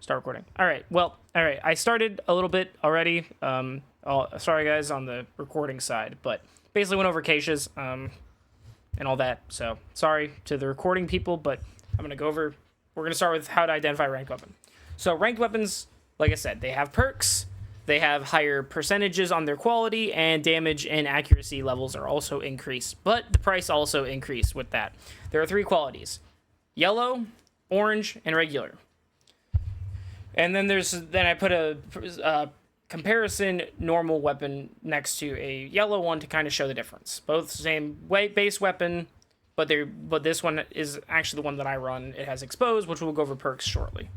Start recording. All right. Well, all right. I started a little bit already. Sorry guys on the recording side, but basically went over caches, and all that. So sorry to the recording people, but I'm gonna go over. We're gonna start with how to identify ranked weapon. So ranked weapons, like I said, they have perks. They have higher percentages on their quality, and damage and accuracy levels are also increased. But the price also increased with that. There are three qualities: yellow, orange, and regular. And then I put a comparison normal weapon next to a yellow one to kind of show the difference. Both same weight base weapon, but this one is actually the one that I run. It has exposed, which we'll go over perks shortly.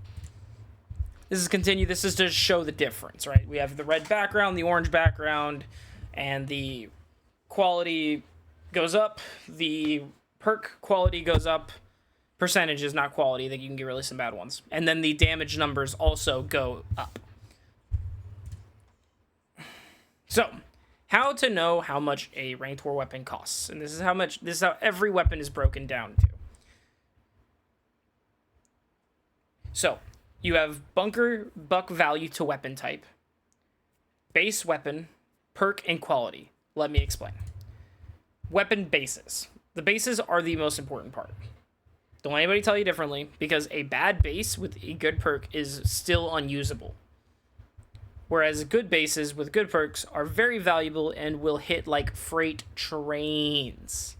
This is continue. This is to show the difference, right? We have the red background, the orange background, and the quality goes up. The perk quality goes up. Percentages, not quality, that you can get really some bad ones. And then the damage numbers also go up. So, how to know how much a ranked war weapon costs. And this is how every weapon is broken down to. So, you have bunker buck value to weapon type, base weapon, perk, and quality. Let me explain. Weapon bases. The bases are the most important part. Don't let anybody tell you differently, because a bad base with a good perk is still unusable. Whereas good bases with good perks are very valuable and will hit like freight trains.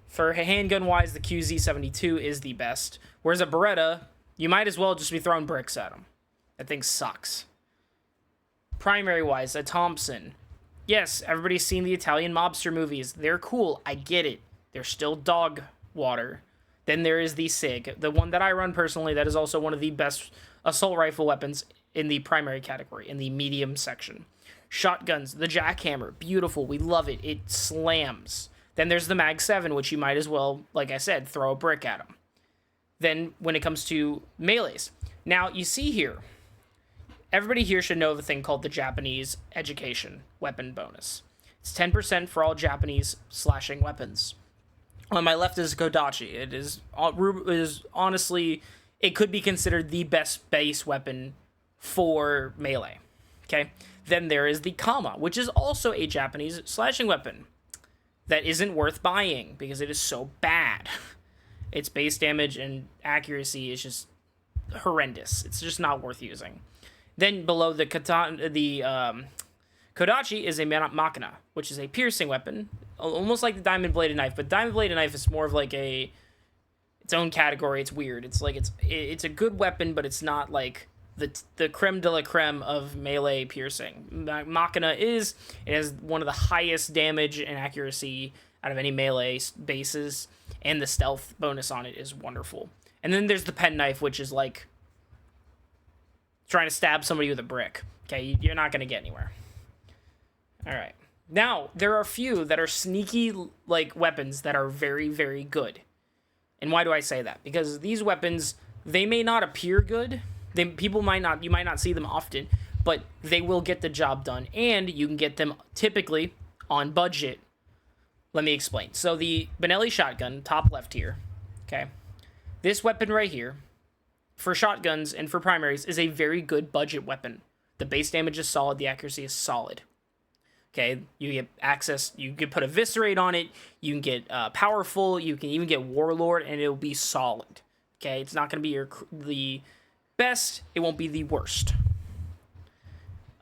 For handgun-wise, the QZ72 is the best. Whereas a Beretta, you might as well just be throwing bricks at them. That thing sucks. Primary-wise, a Thompson. Yes, everybody's seen the Italian mobster movies. They're cool. I get it. They're still dog water. Then there is the SIG, the one that I run personally. That is also one of the best assault rifle weapons in the primary category, in the medium section. Shotguns, the Jackhammer, beautiful. We love it. It slams. Then there's the Mag 7, which you might as well, like I said, throw a brick at them. Then when it comes to melees, now you see here, everybody here should know the thing called the Japanese education weapon bonus. It's 10% for all Japanese slashing weapons. On my left is Kodachi. It is honestly, it could be considered the best base weapon for melee. Okay. Then there is the Kama, which is also a Japanese slashing weapon that isn't worth buying because it is so bad. Its base damage and accuracy is just horrendous. It's just not worth using. Then below the Kodachi is a Machina, which is a piercing weapon, almost like the diamond bladed knife, but diamond bladed knife is more of like its own category. It's weird. It's like it's a good weapon, but it's not like the creme de la creme of melee piercing. Machina it has one of the highest damage and accuracy out of any melee bases, and the stealth bonus on it is wonderful. And then there's the penknife, which is like trying to stab somebody with a brick. Okay, you're not gonna get anywhere. All right. Now, there are a few that are sneaky like weapons that are very, very good. And why do I say that? Because these weapons, they may not appear good. You might not see them often, but they will get the job done, and you can get them typically on budget. Let me explain. So the Benelli shotgun, top left here, okay? This weapon right here, for shotguns and for primaries, is a very good budget weapon. The base damage is solid, the accuracy is solid. Okay, you get access, you can put Eviscerate on it, you can get Powerful, you can even get Warlord, and it'll be solid. Okay, it's not going to be the best, it won't be the worst.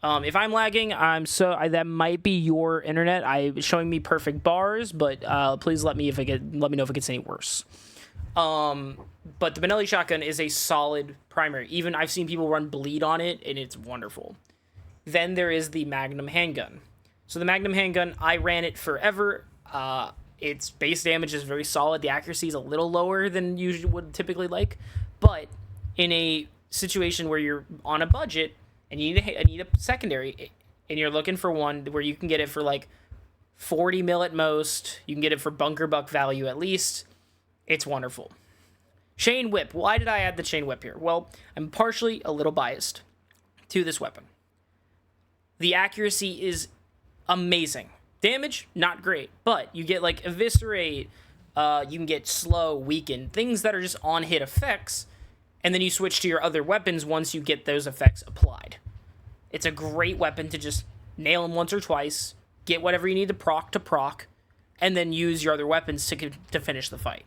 If I'm lagging, that might be your internet. It's showing me perfect bars, but please let me know if it gets any worse. But the Benelli shotgun is a solid primary. Even I've seen people run bleed on it, and it's wonderful. Then there is the Magnum handgun. So the Magnum handgun, I ran it forever. Its base damage is very solid. The accuracy is a little lower than you would typically like. But in a situation where you're on a budget and you need a secondary, and you're looking for one where you can get it for like 40 mil at most, you can get it for bunker buck value at least, it's wonderful. Chain whip. Why did I add the chain whip here? Well, I'm partially a little biased to this weapon. The accuracy is amazing. Damage, not great, but you get like Eviscerate, you can get slow, weaken, things that are just on-hit effects and then you switch to your other weapons once you get those effects applied. It's a great weapon to just nail them once or twice, get whatever you need to proc, and then use your other weapons to finish the fight.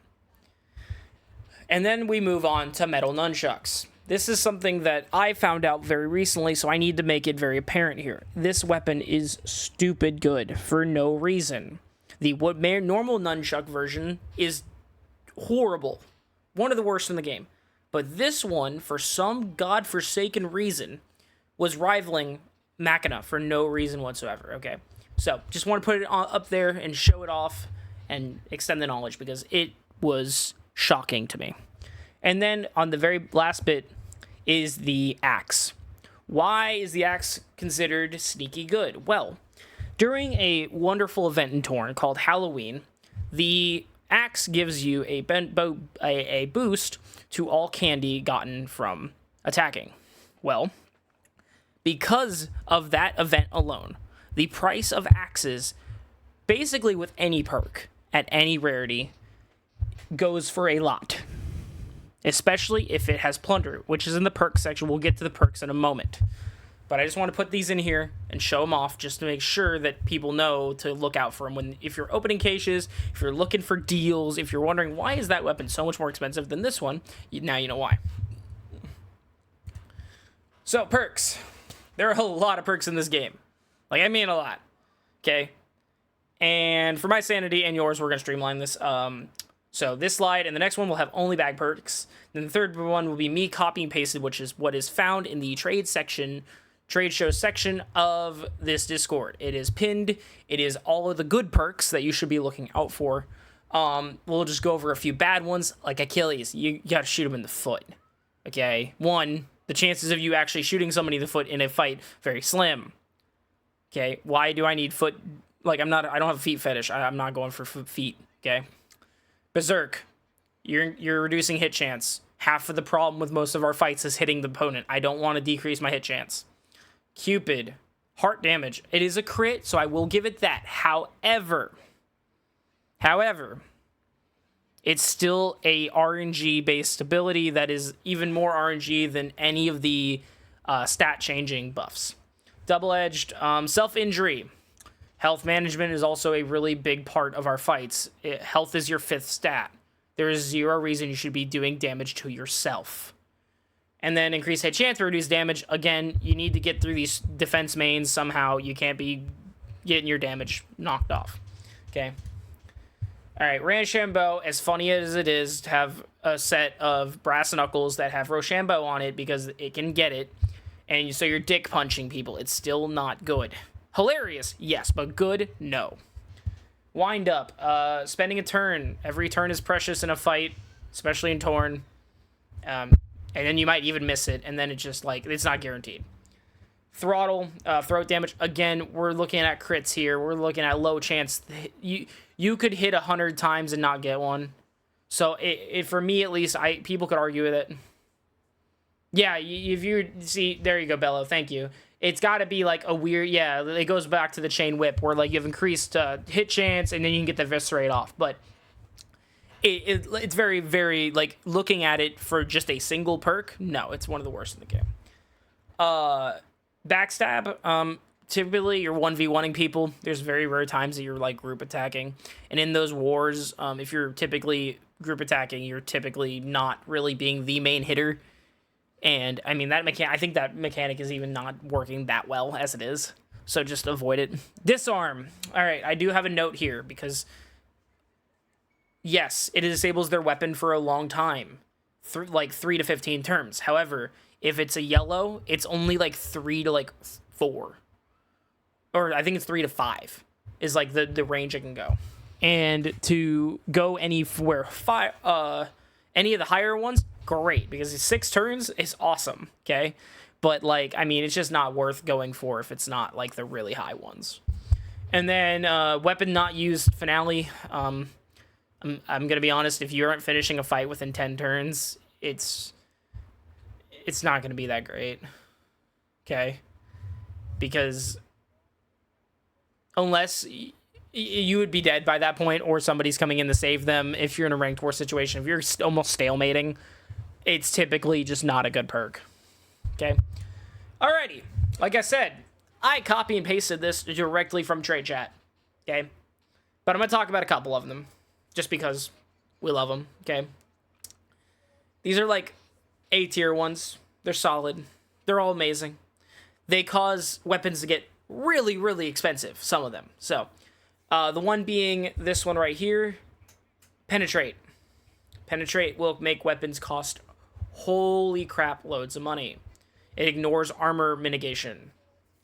And then we move on to metal nunchucks. This is something that I found out very recently, so I need to make it very apparent here. This weapon is stupid good for no reason. The normal nunchuck version is horrible. One of the worst in the game. But this one, for some godforsaken reason, was rivaling Machina for no reason whatsoever, okay? So, just want to put it up there and show it off and extend the knowledge because it was shocking to me. And then, on the very last bit, is the axe. Why is the axe considered sneaky good? Well, during a wonderful event in Torn called Halloween, the axe gives you a boost to all candy gotten from attacking. Well, because of that event alone, the price of axes, basically with any perk at any rarity, goes for a lot. Especially if it has plunder, which is in the perk section. We'll get to the perks in a moment. But I just want to put these in here and show them off just to make sure that people know to look out for them. If you're opening caches, if you're looking for deals, if you're wondering why is that weapon so much more expensive than this one, now you know why. So, perks. There are a lot of perks in this game. Like, I mean a lot. Okay? And for my sanity and yours, we're going to streamline this. So this slide and the next one will have only bag perks. Then the third one will be me copy and pasted, which is what is found in the trade show section of this Discord. It is pinned. It is all of the good perks that you should be looking out for. We'll just go over a few bad ones, like Achilles. You gotta shoot him in the foot. Okay? 1, the chances of you actually shooting somebody in the foot in a fight, very slim. Okay? Why do I need foot? Like, I don't have a feet fetish. I'm not going for feet. Okay? Berserk, you're reducing hit chance. Half of the problem with most of our fights is hitting the opponent. I don't want to decrease my hit chance. Cupid, heart damage. It is a crit, so I will give it that. However, it's still a RNG-based ability that is even more RNG than any of the stat-changing buffs. Double-edged, self-injury. Health management is also a really big part of our fights. Health is your 5th stat. There is 0 reason you should be doing damage to yourself. And then increase hit chance to reduce damage. Again, you need to get through these defense mains somehow. You can't be getting your damage knocked off. Okay. Alright, Rochambeau, as funny as it is to have a set of brass knuckles that have Rochambeau on it because it can get it, and so you're dick punching people, it's still not good. Hilarious, yes, but good, no. Wind up. Spending a turn. Every turn is precious in a fight, especially in Torn. And then you might even miss it, and then it's just like, it's not guaranteed. Throttle, throat damage. Again, we're looking at crits here. We're looking at low chance. You could hit 100 times and not get one. So for me at least, people could argue with it. Yeah, if you see, there you go, Bello. Thank you. It's got to be like a weird, yeah, it goes back to the chain whip where like you have increased hit chance and then you can get the eviscerate off. But it's very, very, like, looking at it for just a single perk, no, it's one of the worst in the game. Backstab, typically you're 1v1ing people. There's very rare times that you're like group attacking. And in those wars, if you're typically group attacking, you're typically not really being the main hitter. And I mean, I think that mechanic is even not working that well as it is. So just avoid it. Disarm. All right, I do have a note here because yes, it disables their weapon for a long time. Like 3 to 15 turns. However, if it's a yellow, it's only like 3 to like 4. Or I think it's 3 to 5 is like the range it can go. And to go anywhere any of the higher ones, great, because 6 turns is awesome, okay? But, like, I mean, it's just not worth going for if it's not, like, the really high ones. And then, weapon not used finale. I'm gonna be honest, if you aren't finishing a fight within 10 turns, it's not gonna be that great, okay? Because unless you would be dead by that point, or somebody's coming in to save them if you're in a ranked war situation. If you're almost stalemating it's typically just not a good perk. Okay? Alrighty. Like I said, I copy and pasted this directly from Trade Chat. Okay? But I'm going to talk about a couple of them. Just because we love them. Okay? These are like A tier ones. They're solid. They're all amazing. They cause weapons to get really, really expensive. Some of them. So, the one being this one right here. Penetrate. Penetrate will make weapons cost holy crap loads of money. It ignores armor mitigation.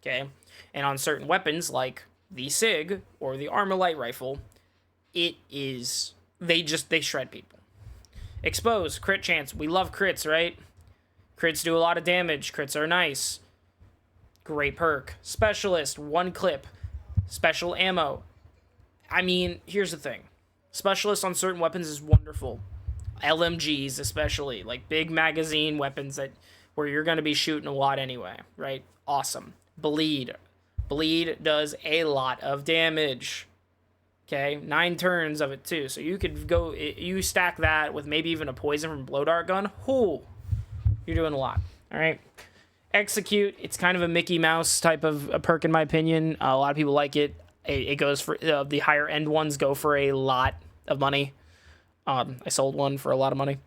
Okay? And on certain weapons like the SIG or the Armor Light Rifle, it is... They shred people. Expose. Crit chance. We love crits, right? Crits do a lot of damage. Crits are nice. Great perk. Specialist. One clip. Special ammo. I mean, here's the thing. Specialist on certain weapons is wonderful. LMGs especially. Like big magazine weapons that where you're going to be shooting a lot anyway. Right? Awesome. Bleed. Bleed does a lot of damage. Okay? 9 turns of it too. So you could go... You stack that with maybe even a poison from Blow Dart gun. Whoo! You're doing a lot. Alright? Execute. It's kind of a Mickey Mouse type of a perk in my opinion. A lot of people like it. It goes for... the higher end ones go for a lot of money. I sold one for a lot of money.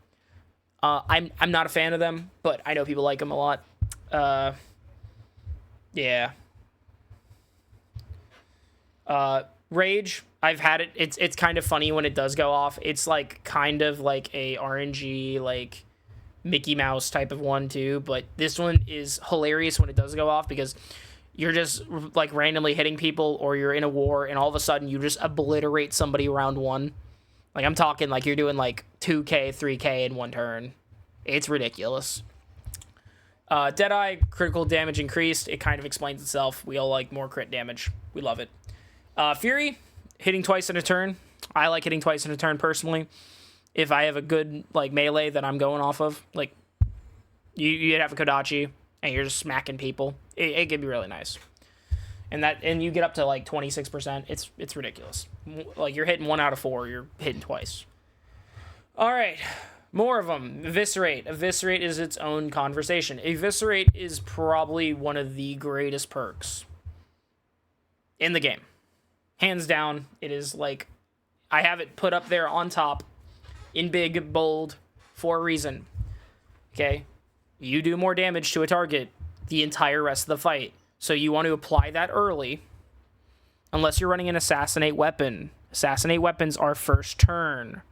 I'm not a fan of them, but I know people like them a lot. Yeah. Rage, I've had it. It's kind of funny when it does go off. It's like kind of like a RNG, like Mickey Mouse type of one too, but this one is hilarious when it does go off because you're just like randomly hitting people or you're in a war and all of a sudden you just obliterate somebody round one. Like I'm talking like you're doing like 2k, 3k in one turn. It's ridiculous. Deadeye, critical damage increased. It kind of explains itself. We all like more crit damage. We love it. Fury, hitting twice in a turn. I like hitting twice in a turn personally. If I have a good like melee that I'm going off of, like you have a Kodachi and you're just smacking people, it can be really nice. And you get up to like 26%. It's ridiculous. Like you're hitting 1 out of 4. You're hitting twice. All right. More of them. Eviscerate. Eviscerate is its own conversation. Eviscerate is probably one of the greatest perks in the game. Hands down, it is like... I have it put up there on top in big, bold, for a reason. Okay? You do more damage to a target the entire rest of the fight. So you want to apply that early. Unless you're running an Assassinate weapon. Assassinate weapons are first turn.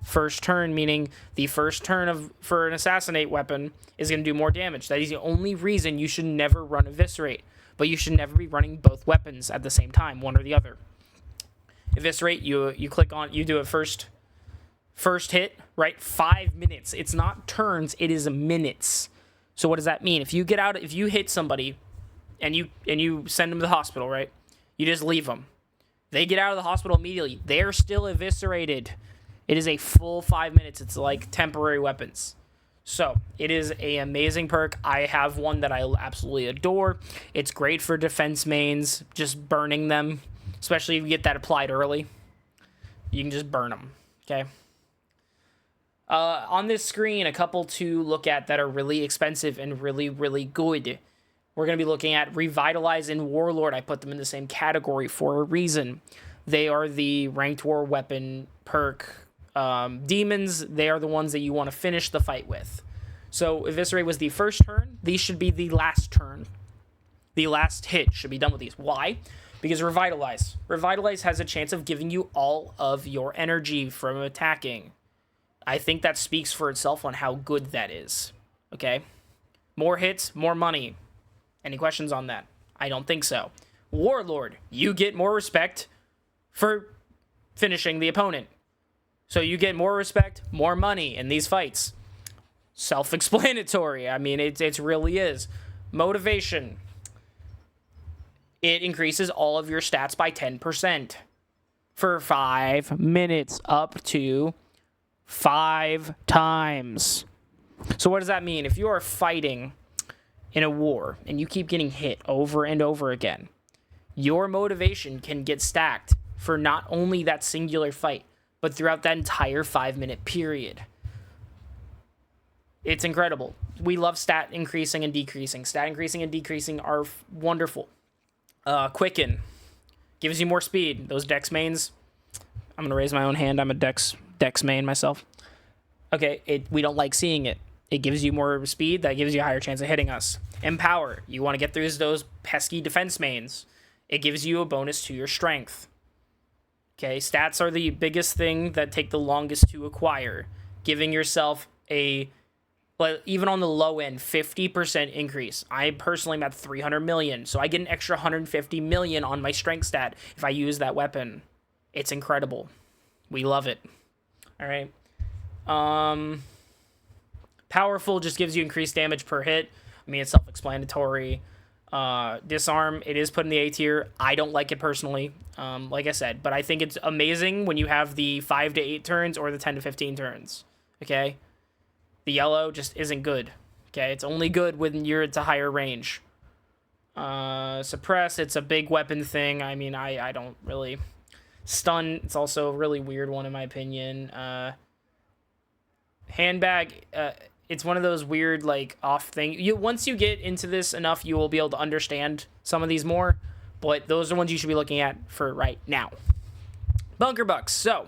First turn, meaning the first turn for an Assassinate weapon is going to do more damage. That is the only reason you should never run Eviscerate. But you should never be running both weapons at the same time, one or the other. Eviscerate, you click on, you do a first hit, right? 5 minutes. It's not turns, it is minutes. So what does that mean? If you hit somebody and you send them to the hospital, right? You just leave them. They get out of the hospital immediately. They're still eviscerated. It is a full 5 minutes. It's like temporary weapons. So, it is an amazing perk. I have one that I absolutely adore. It's great for defense mains, just burning them. Especially if you get that applied early. You can just burn them, okay? On this screen, a couple to look at that are really expensive and really, really good. We're going to be looking at Revitalize and Warlord. I put them in the same category for a reason. They are the ranked war weapon perk. Demons, they are the ones that you want to finish the fight with. So Eviscerate was the first turn. These should be the last turn. The last hit should be done with these. Why? Because Revitalize. Revitalize has a chance of giving you all of your energy from attacking. I think that speaks for itself on how good that is. Okay? More hits, more money. Any questions on that? I don't think so. Warlord. You get more respect for finishing the opponent. So you get more respect, more money in these fights. Self-explanatory. I mean, it really is. Motivation. It increases all of your stats by 10% for 5 minutes, up to 5 times. So what does that mean? If you are fighting in a war and you keep getting hit over and over again, your motivation can get stacked for not only that singular fight, but throughout that entire 5-minute period. It's incredible. We love stat increasing and decreasing. Stat increasing and decreasing are wonderful. Quicken gives you more speed. Those dex mains. I'm gonna raise my own hand. I'm a dex main myself. Okay, we don't like seeing it. It gives you more speed. That gives you a higher chance of hitting us. Empower. You want to get through those pesky defense mains. It gives you a bonus to your strength. Okay, stats are the biggest thing that take the longest to acquire. Giving yourself even on the low end, 50% increase. I personally am at 300 million, so I get an extra 150 million on my strength stat if I use that weapon. It's incredible. We love it. All right. Powerful just gives you increased damage per hit. I mean, it's self-explanatory. Disarm, it is put in the A tier. I don't like it personally, like I said, but I think it's amazing when you have the 5 to 8 turns or the 10 to 15 turns. Okay? The yellow just isn't good. Okay? It's only good when you're at a higher range. Suppress, it's a big weapon thing. I mean, I don't really... Stun, it's also a really weird one in my opinion. Handbag, it's one of those weird, like, off thing. Once you get into this enough, you will be able to understand some of these more, but those are ones you should be looking at for right now. Bunker Bucks. So,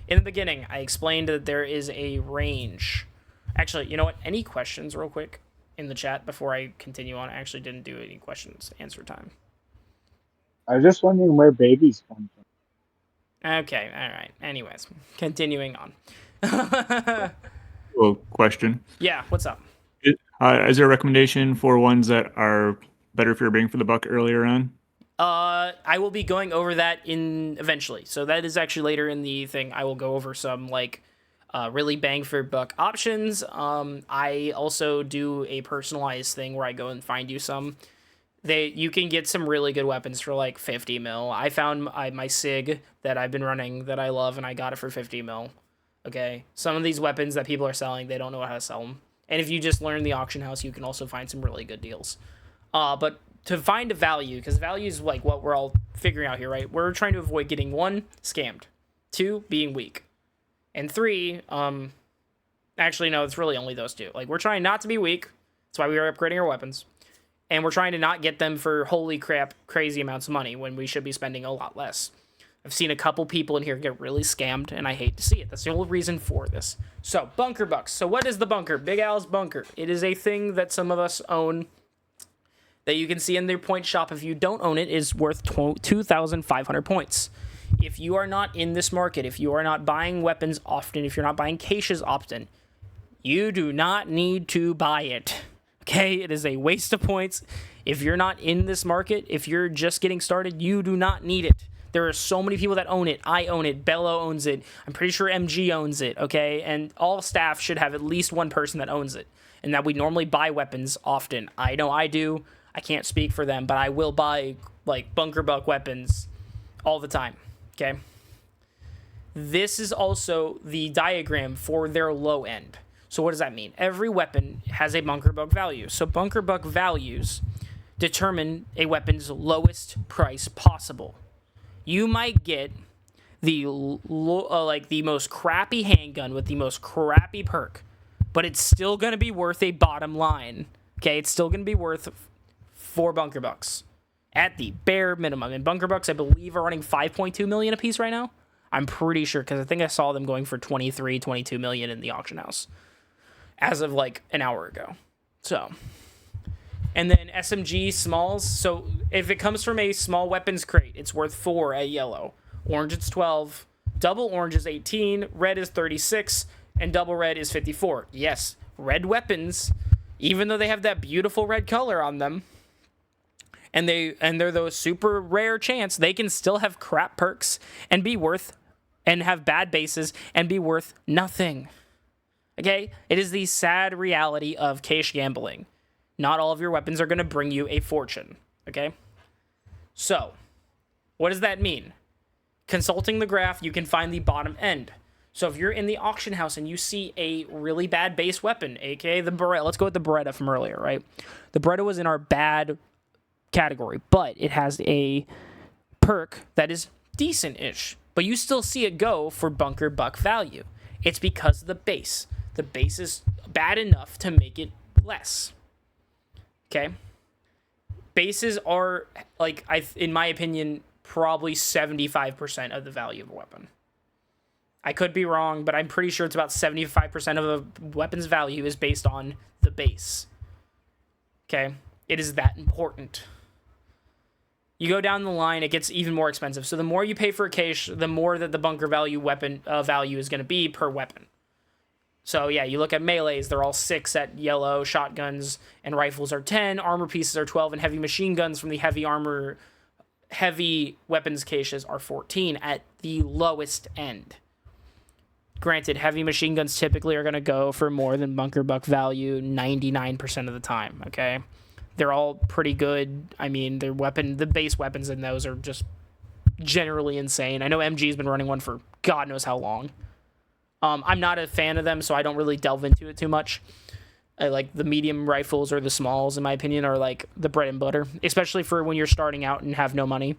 in the beginning, I explained that there is a range. Actually, you know what? Any questions real quick in the chat before I continue on? I actually didn't do any questions answer time. I was just wondering where babies come from. Okay, all right. Anyways, continuing on. Well, question. Yeah, what's up? Is there a recommendation for ones that are better for your bang for the buck earlier on? I will be going over that eventually. So that is actually later in the thing. I will go over some like really bang for buck options. I also do a personalized thing where I go and find you some. You can get some really good weapons for like 50 mil. I found my SIG that I've been running that I love, and I got it for 50 mil. Okay, some of these weapons that people are selling, they don't know how to sell them. And if you just learn the auction house, you can also find some really good deals. But to find a value, because value is like what we're all figuring out here, right? We're trying to avoid getting 1, scammed, 2, being weak, and 3, actually no, it's really only those 2. Like, we're trying not to be weak. That's why we are upgrading our weapons. And we're trying to not get them for holy crap crazy amounts of money when we should be spending a lot less. I've seen a couple people in here get really scammed, and I hate to see it. That's the only reason for this. So, Bunker Bucks. So what is the bunker? Big Al's bunker. It is a thing that some of us own that you can see in their point shop. If you don't own it, is worth 2,500 points. If you are not in this market, if you are not buying weapons often, if you're not buying caches often, you do not need to buy it. Okay, it is a waste of points. If you're not in this market, if you're just getting started, you do not need it. There are so many people that own it. I own it. Bello owns it. I'm pretty sure MG owns it, okay? And all staff should have at least one person that owns it. And that we normally buy weapons often. I know I do. I can't speak for them, but I will buy, like, Bunker Buck weapons all the time, okay? This is also the diagram for their low end. So what does that mean? Every weapon has a Bunker Buck value. So Bunker Buck values determine a weapon's lowest price possible. You might get the the most crappy handgun with the most crappy perk, but it's still going to be worth a bottom line. Okay, it's still going to be worth 4 Bunker Bucks at the bare minimum. And Bunker Bucks, I believe, are running 5.2 million a piece right now. I'm pretty sure, because I think I saw them going for 23, 22 million in the auction house as of like an hour ago. So, and then SMG smalls. So if it comes from a small weapons crate, it's worth 4 at yellow. Orange, it's 12. Double orange is 18. Red is 36. And double red is 54. Yes, red weapons, even though they have that beautiful red color on them, and they're those super rare chance, they can still have crap perks and be worth, and have bad bases and be worth nothing. Okay? It is the sad reality of cash gambling. Not all of your weapons are going to bring you a fortune. Okay? So, what does that mean? Consulting the graph, you can find the bottom end. So if you're in the auction house and you see a really bad base weapon, aka the Beretta, let's go with the Beretta from earlier, right? The Beretta was in our bad category, but it has a perk that is decent-ish. But you still see it go for Bunker Buck value. It's because of the base. the base is bad enough to make it less. Okay? Bases are, like, in my opinion, probably 75% of the value of a weapon. I could be wrong, but I'm pretty sure it's about 75% of a weapon's value is based on the base. Okay? It is that important. You go down the line, it gets even more expensive. So the more you pay for a cache, the more that the bunker value weapon value is going to be per weapon. So yeah, you look at melees, they're all 6 at yellow, shotguns and rifles are 10, armor pieces are 12, and heavy machine guns from the heavy weapons caches are 14 at the lowest end. Granted, heavy machine guns typically are going to go for more than bunker buck value 99% of the time, okay? They're all pretty good. I mean, the base weapons in those are just generally insane. I know MG's been running one for God knows how long. I'm not a fan of them, so I don't really delve into it too much. I like the medium rifles or the smalls, in my opinion, are like the bread and butter, especially for when you're starting out and have no money.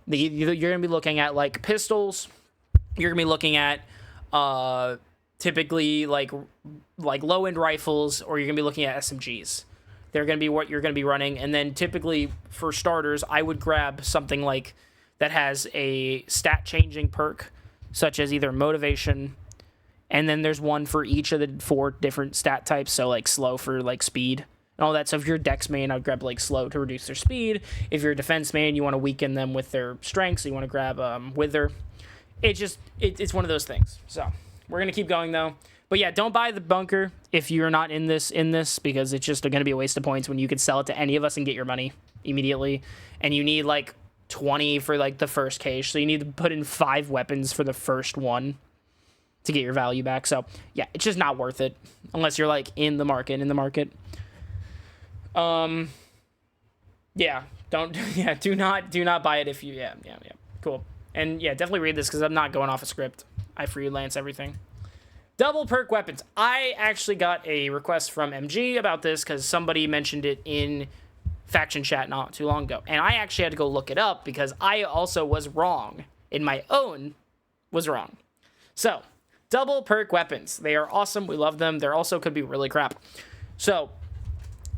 You're going to be looking at like pistols. You're going to be looking at typically like low-end rifles, or you're going to be looking at SMGs. They're going to be what you're going to be running. And then typically for starters, I would grab something like that has a stat changing perk, such as either motivation, and then there's one for each of the 4 different stat types. So like slow for like speed and all that. So if you're a dex main, I'd grab like slow to reduce their speed. If you're a defense main, you want to weaken them with their strength, so you want to grab wither. It's one of those things. So we're gonna keep going though. But yeah, don't buy the bunker if you're not in this because it's just going to be a waste of points when you could sell it to any of us and get your money immediately. And you need like 20 for like the first cache, so you need to put in 5 weapons for the first one to get your value back. So yeah, it's just not worth it unless you're like in the market. Yeah, do not buy it if you yeah, cool. And yeah, definitely read this because I'm not going off a script. I freelance everything. Double perk weapons. I actually got a request from MG about this because somebody mentioned it in faction chat not too long ago. And I actually had to go look it up because I also was wrong. Was wrong. So, double perk weapons. They are awesome. We love them. They also could be really crap. So,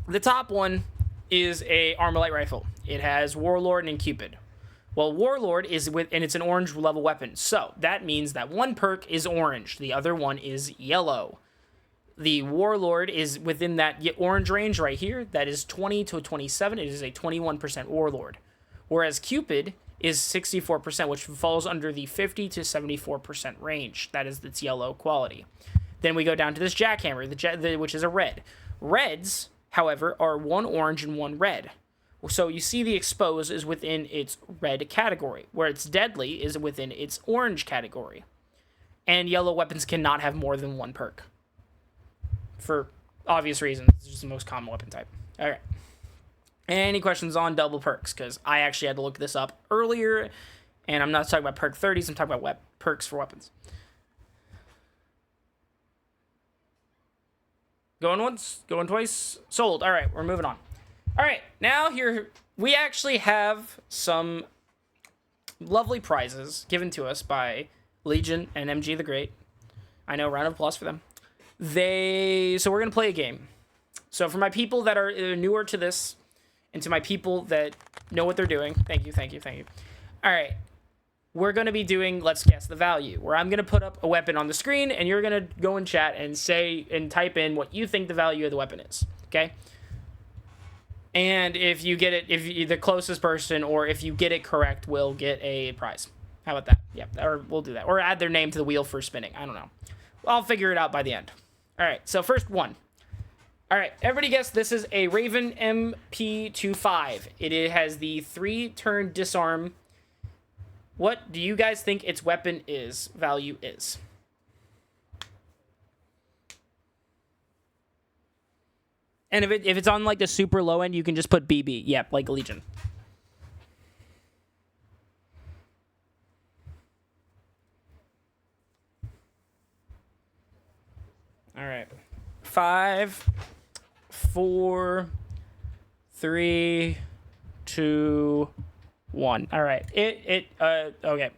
the top one is a Armalite rifle. It has Warlord and Cupid. Well, Warlord is and it's an orange level weapon. So that means that one perk is orange. The other one is yellow. The Warlord is within that orange range right here. That is 20 to 27. It is a 21% Warlord. Whereas Cupid is 64%, which falls under the 50 to 74% range. That is its yellow quality. Then we go down to this Jackhammer, which is a red. Reds, however, are 1 orange and 1 red. So you see the expose is within its red category, where its deadly is within its orange category. And yellow weapons cannot have more than 1 perk. For obvious reasons, it's just the most common weapon type. Alright. Any questions on double perks? Because I actually had to look this up earlier, and I'm not talking about perk 30s, I'm talking about perks for weapons. Going once, going twice, sold. Alright, we're moving on. All right, now here we actually have some lovely prizes given to us by Legion and MG the Great. I know, round of applause for them. So we're going to play a game. So for my people that are newer to this, and to my people that know what they're doing, thank you. All right, we're going to be doing Let's Guess the Value, where I'm going to put up a weapon on the screen, and you're going to go in chat and say and type in what you think the value of the weapon is, okay? And if you get it, if you're the closest person, or if you get it correct, will get a prize. How about that? Yeah, or we'll do that. Or add their name to the wheel for spinning. I don't know. I'll figure it out by the end. All right, so first one. All right, everybody guess this is a Raven MP25. It has the 3-turn disarm. What do you guys think its weapon value is? And if it's on like the super low end, you can just put BB. Yep, like Legion. All right. 5, 4, 3, 2, 1. All right. Okay.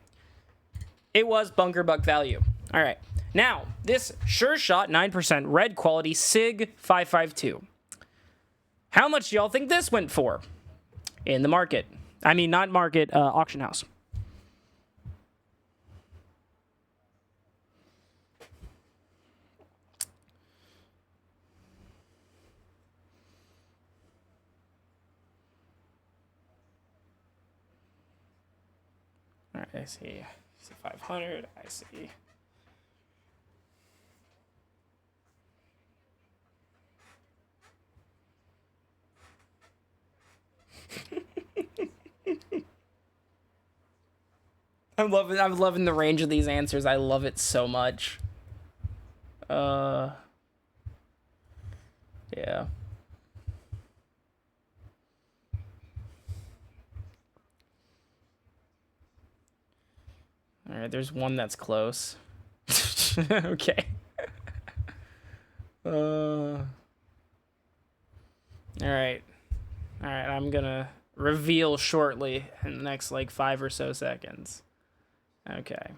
It was bunker buck value. All right. Now, this Sure Shot 9% red quality SIG 552. How much do y'all think this went for in the market? I mean, not market, auction house. All right, I see 500. I see. I'm loving the range of these answers. I love it so much. Yeah. All right, there's one that's close. Okay. All right. All right, I'm gonna reveal shortly in the next like 5 or so seconds. Okay.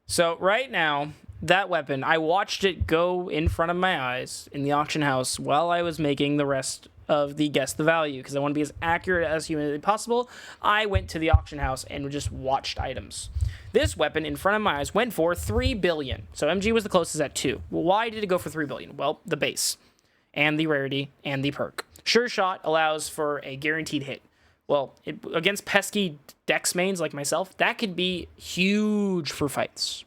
So right now, that weapon, I watched it go in front of my eyes in the auction house while I was making the rest of the guess the value, because I want to be as accurate as humanly possible. I went to the auction house and just watched items. This weapon in front of my eyes went for 3 billion. So MG was the closest at 2. Well, why did it go for 3 billion? Well, the base and the rarity and the perk. Sure Shot allows for a guaranteed hit. Well, against pesky dex mains like myself, that could be huge for fights.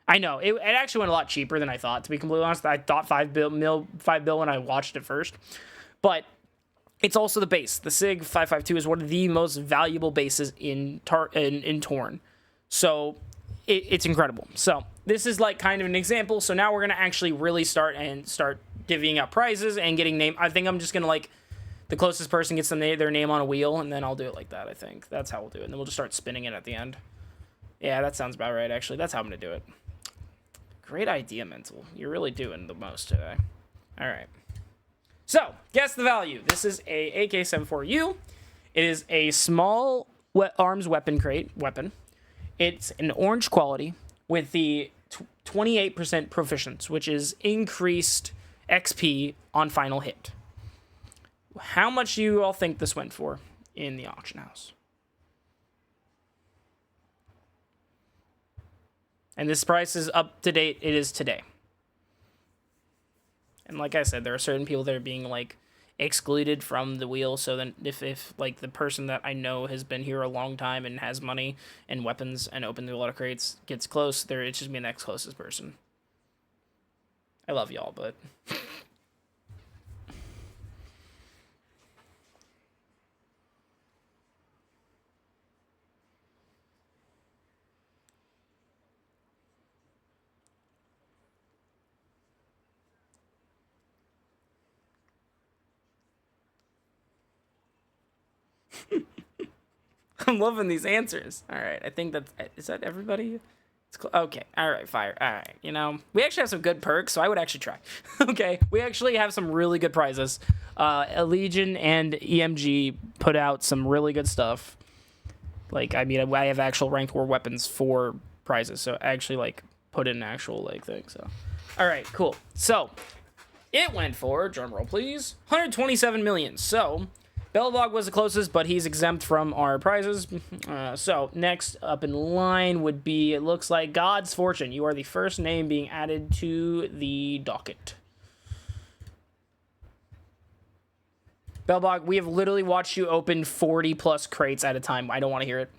I know, it actually went a lot cheaper than I thought, to be completely honest. I thought 5 bill when I watched it first. But it's also the base. The SIG 552 is one of the most valuable bases in Torn. So it's incredible. So this is like kind of an example. So now we're going to actually really start divvying up prizes and getting name. I think I'm just going to like, the closest person gets their name on a wheel, and then I'll do it like that, I think. That's how we'll do it. And then we'll just start spinning it at the end. Yeah, that sounds about right, actually. That's how I'm going to do it. Great idea, Mental. You're really doing the most today. All right. So, guess the value. This is a AK-74U. It is a small arms weapon crate weapon. It's an orange quality with the 28% proficiency, which is increased XP on final hit. How much do you all think this went for in the auction house? And this price is up to date. It is today. And like I said, there are certain people that are being like excluded from the wheel. So then if like the person that I know has been here a long time and has money and weapons and opened a lot of crates gets close, it's just me the next closest person. I love y'all, but... I'm loving these answers. All right, I think is that everybody? Okay, all right, fire. All right, you know, we actually have some good perks, so I would actually try. Okay, we actually have some really good prizes. Legion and EMG put out some really good stuff. Like, I mean, I have actual ranked war weapons for prizes, so I actually, like, put in an actual, like, thing, so. All right, cool. So, it went for, drumroll please, 127 million, so... Belvog was the closest, but he's exempt from our prizes. So, next up in line would be, it looks like, God's Fortune. You are the first name being added to the docket. Belvog, we have literally watched you open 40-plus crates at a time. I don't want to hear it.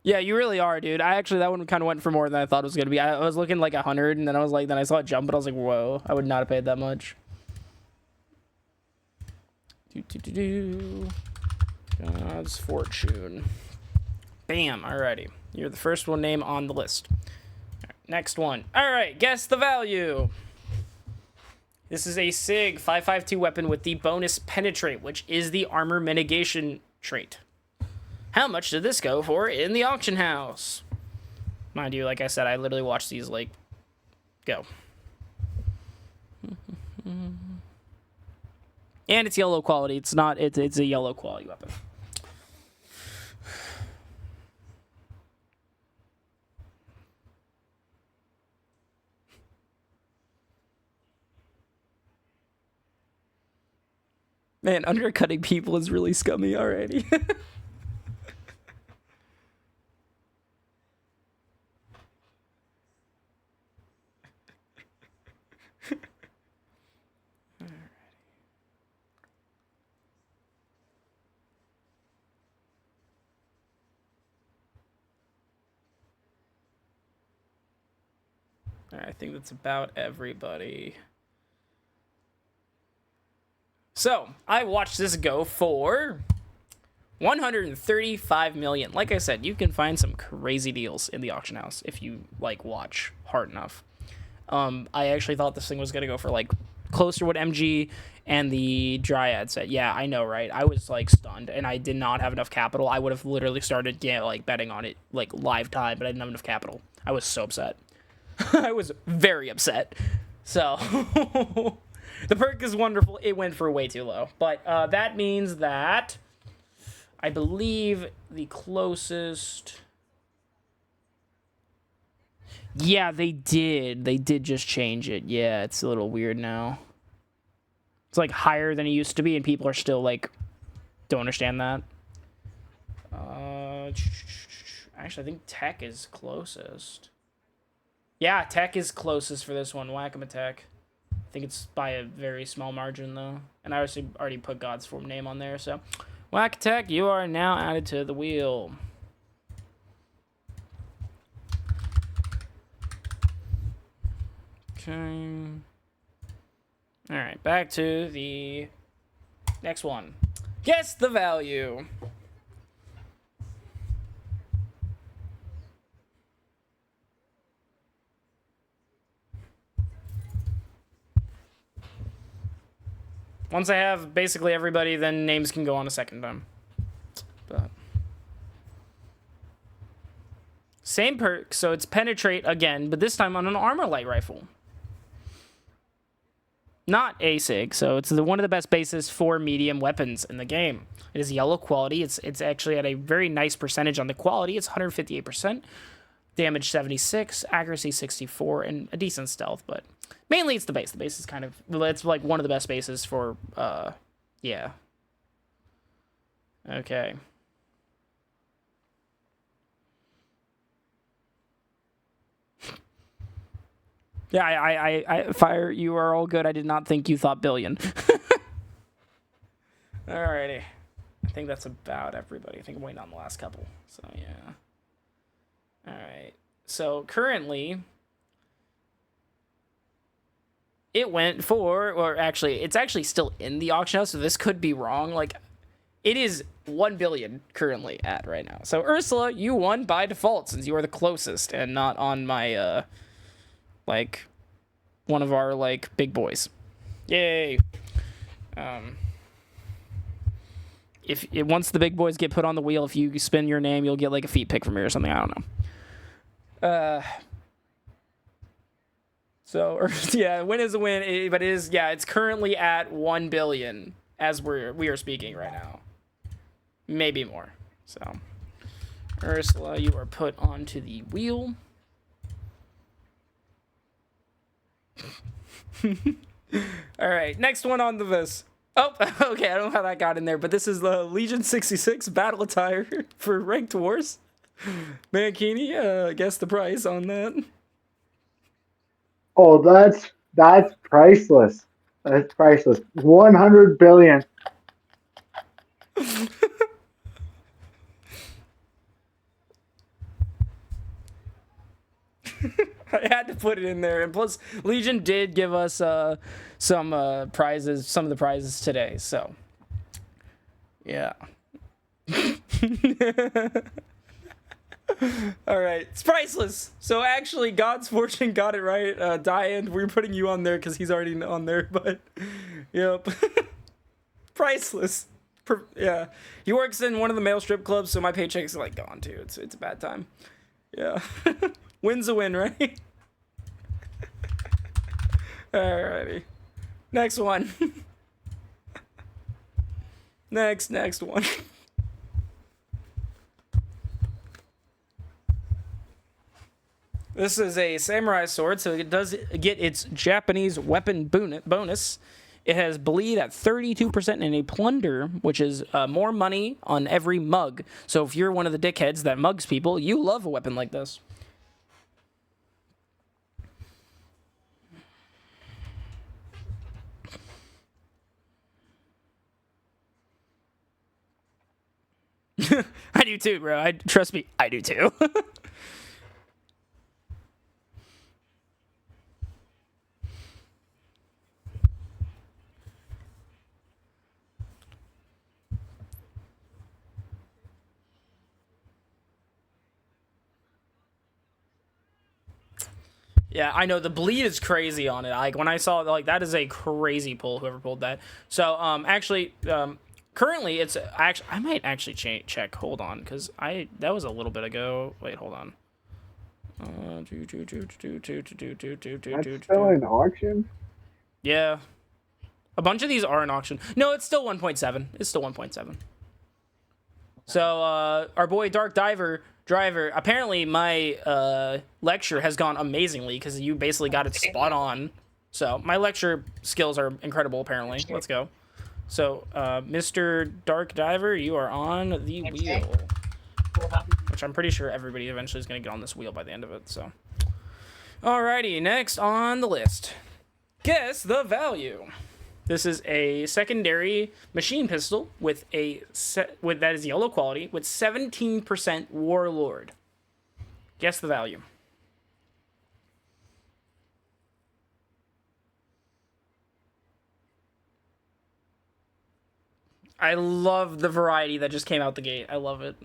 Yeah, you really are, dude. That one kind of went for more than I thought it was going to be. I was looking like 100, and then I saw it jump, but I was like, whoa, I would not have paid that much. God's Fortune. Bam, alrighty. You're the first one name on the list. Right, next one. Alright, guess the value. This is a SIG 552 weapon with the bonus Penetrate, which is the armor mitigation trait. How much did this go for in the auction house? Mind you, like I said, I literally watch these like go. And it's yellow quality. It's not. It's a yellow quality weapon. Man, undercutting people is really scummy already. I think that's about everybody. So, I watched this go for 135 million. Like I said, you can find some crazy deals in the auction house if you like watch hard enough. I actually thought this thing was gonna go for like close to what MG and the Dryad said. Yeah, I know, right? I was like stunned, and I did not have enough capital. I would have literally started like betting on it like live time, but I didn't have enough capital. I was so upset. I was very upset. So the perk is wonderful. It went for way too low, but that means that I believe the closest. Yeah, they did. They did just change it. Yeah, it's a little weird now. It's like higher than it used to be, and people are still like, don't understand that. Actually, I think Tech is closest. Yeah, Tech is closest for this one. Whack-a-mole Tech. I think it's by a very small margin, though. And I also already put God's Form name on there, so. Whack Tech, you are now added to the wheel. Okay. Alright, back to the next one. Guess the value. Once I have basically everybody, then names can go on a second time. But same perk, so it's penetrate again, but this time on an armor light rifle. Not ASIG, so it's one of the best bases for medium weapons in the game. It is yellow quality. It's actually at a very nice percentage on the quality. It's 158%. Damage 76, accuracy 64, and a decent stealth, but mainly it's the base. The base is kind of, it's like one of the best bases for, yeah. Okay. Yeah, I Fire, you are all good. I did not think you thought billion. Alrighty. I think that's about everybody. I think I'm waiting on the last couple, so yeah. Alright, so currently, it went for, or actually, it's actually still in the auction house, so this could be wrong. Like, it is 1 billion currently at right now. So, Ursula, you won by default, since you are the closest, and not on my, like, one of our, like, big boys. Yay! Once the big boys get put on the wheel, if you spin your name, you'll get, like, a feet pick from me or something, I don't know. So yeah, win is a win, but it is, yeah, it's currently at 1 billion as we are speaking right now. Maybe more. So Ursula, you are put onto the wheel. All right, next one on the list. Oh, okay, I don't know how that got in there, but this is the Legion 66 battle attire for Ranked Wars. Mankini, guess the price on that. Oh, that's priceless. That's priceless. 100 billion. I had to put it in there, and plus Legion did give us some prizes, some of the prizes today. So, yeah. All right, it's priceless. So actually, God's Fortune got it right. Diane, we're putting you on there because he's already on there. But, yep, priceless. Yeah, he works in one of the male strip clubs, so my paycheck's like gone too. It's a bad time. Yeah. Win's a win, right? Alrighty. Next one. Next one. This is a samurai sword, so it does get its Japanese weapon bonus. It has bleed at 32% and a plunder, which is more money on every mug. So if you're one of the dickheads that mugs people, you love a weapon like this. I do too, bro. Trust me, I do too. Yeah, I know the bleed is crazy on it. Like when I saw it, like that is a crazy pull. Whoever pulled that. So currently it's actually I might actually check. Hold on, because that was a little bit ago. Wait, hold on. That's still in auction? Yeah, a bunch of these are in auction. No, it's still 1.7. It's still 1.7. So our boy Dark Driver. Apparently, my lecture has gone amazingly because you basically got it spot on. So my lecture skills are incredible. Apparently, let's go. So, Mr. Dark Diver, you are on the wheel, which I'm pretty sure everybody eventually is going to get on this wheel by the end of it. So, alrighty, next on the list, guess the value. This is a secondary machine pistol with that is yellow quality with 17% Warlord. Guess the value. I love the variety that just came out the gate. I love it.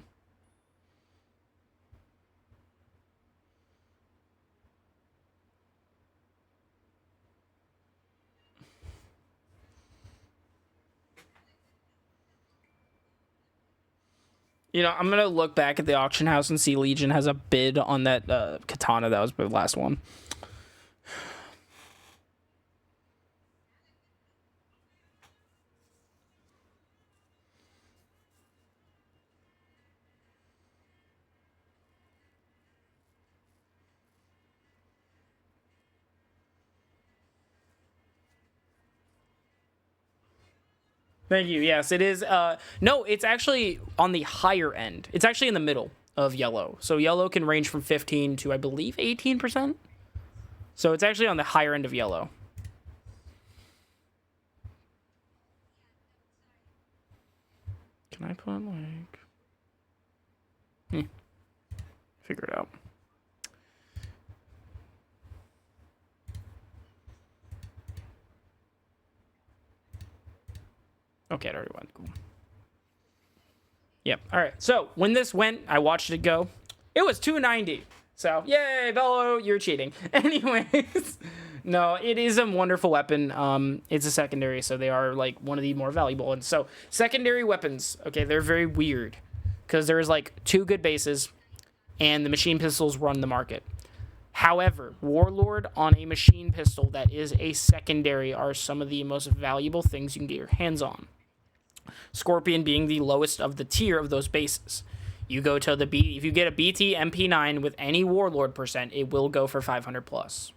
You know, I'm going to look back at the auction house and see Legion has a bid on that katana that was the last one. Thank you. Yes, it is. No, it's actually on the higher end. It's actually in the middle of yellow. So yellow can range from 15 to, I believe, 18%. So it's actually on the higher end of yellow. Can I put like... Figure it out. Okay, it already went. Cool. Yep. All right. So when this went, I watched it go. It was 290. So yay, Bello, you're cheating. Anyways, no, it is a wonderful weapon. It's a secondary, so they are like one of the more valuable ones. So secondary weapons, okay, they're very weird because there's like 2 good bases, and the machine pistols run the market. However, Warlord on a machine pistol that is a secondary are some of the most valuable things you can get your hands on. Scorpion being the lowest of the tier of those bases. You go to if you get a BT MP9 with any Warlord percent, it will go for 500 plus.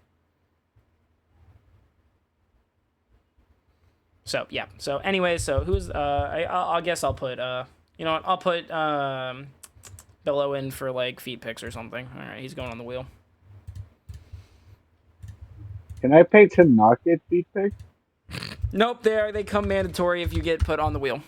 So yeah. So anyway, so who's I guess I'll put you know what, I'll put Bello in for like feet picks or something. All right, he's going on the wheel. Can I pay to not get feet picked? Nope, they come mandatory if you get put on the wheel.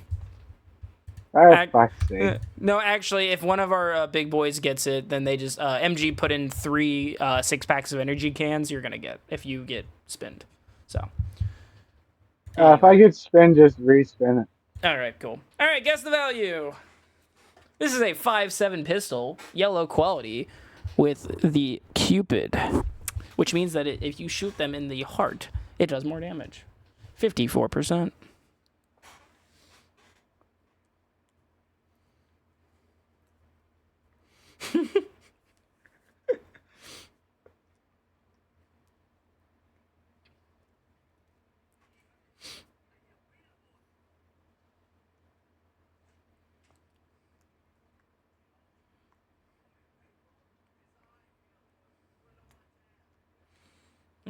No, actually, if one of our big boys gets it, then they just MG put in 3 6-packs of energy cans. You're gonna get if you get spinned. So if I get spin, just respin it. All right, cool. All right, guess the value. This is a 5.7 pistol, yellow quality, with the Cupid, which means that if you shoot them in the heart, it does more damage. 54%.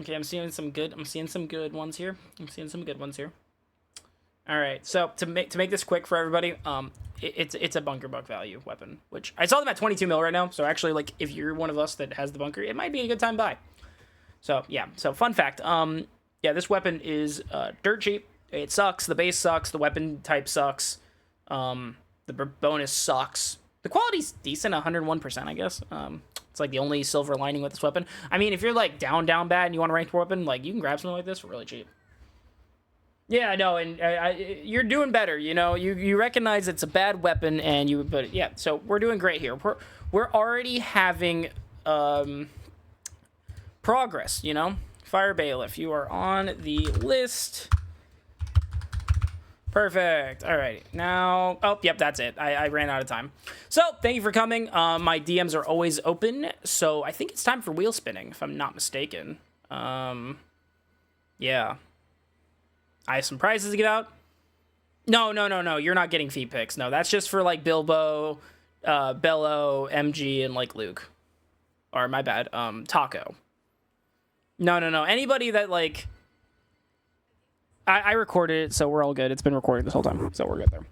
Okay, I'm seeing some good ones here. All right, so to make this quick for everybody, it's a bunker buck value weapon, which I saw them at 22 mil right now. So actually, like, if you're one of us that has the bunker, it might be a good time to buy. So yeah, so fun fact, yeah, this weapon is dirt cheap. It sucks. The base sucks. The weapon type sucks. The bonus sucks. The quality's decent, 101%, I guess. It's like the only silver lining with this weapon. I mean, if you're like down bad and you want a ranked weapon, like, you can grab something like this for really cheap. Yeah, I know, and you're doing better. You know, you recognize it's a bad weapon, and but yeah, so we're doing great here. We're already having progress. You know, Fire Bailiff, you are on the list. Perfect. All right, now, oh, yep, that's it. I ran out of time. So thank you for coming. My DMs are always open, so I think it's time for wheel spinning, if I'm not mistaken. Yeah. I have some prizes to give out. No. You're not getting feed picks. No, that's just for like Bilbo, Bello, MG, and like Luke. Or my bad, Taco. No. Anybody that like. I recorded it, so we're all good. It's been recorded this whole time, so we're good there.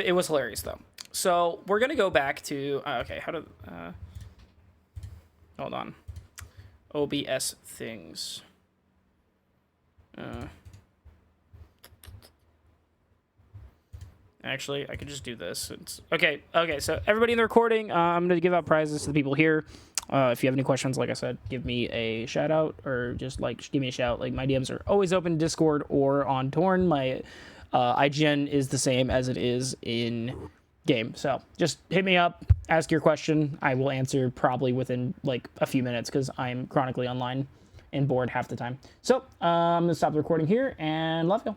It was hilarious though. So we're gonna go back to okay. How do hold on. OBS things. Actually, I could just do this. It's okay. So everybody in the recording, I'm gonna give out prizes to the people here. If you have any questions, like I said, give me a shout out or just like give me a shout. Like, my DMs are always open in Discord or on Torn. My IGN is the same as it is in game. So just hit me up, ask your question. I will answer probably within like a few minutes because I'm chronically online and bored half the time. So I'm gonna stop the recording here and love you.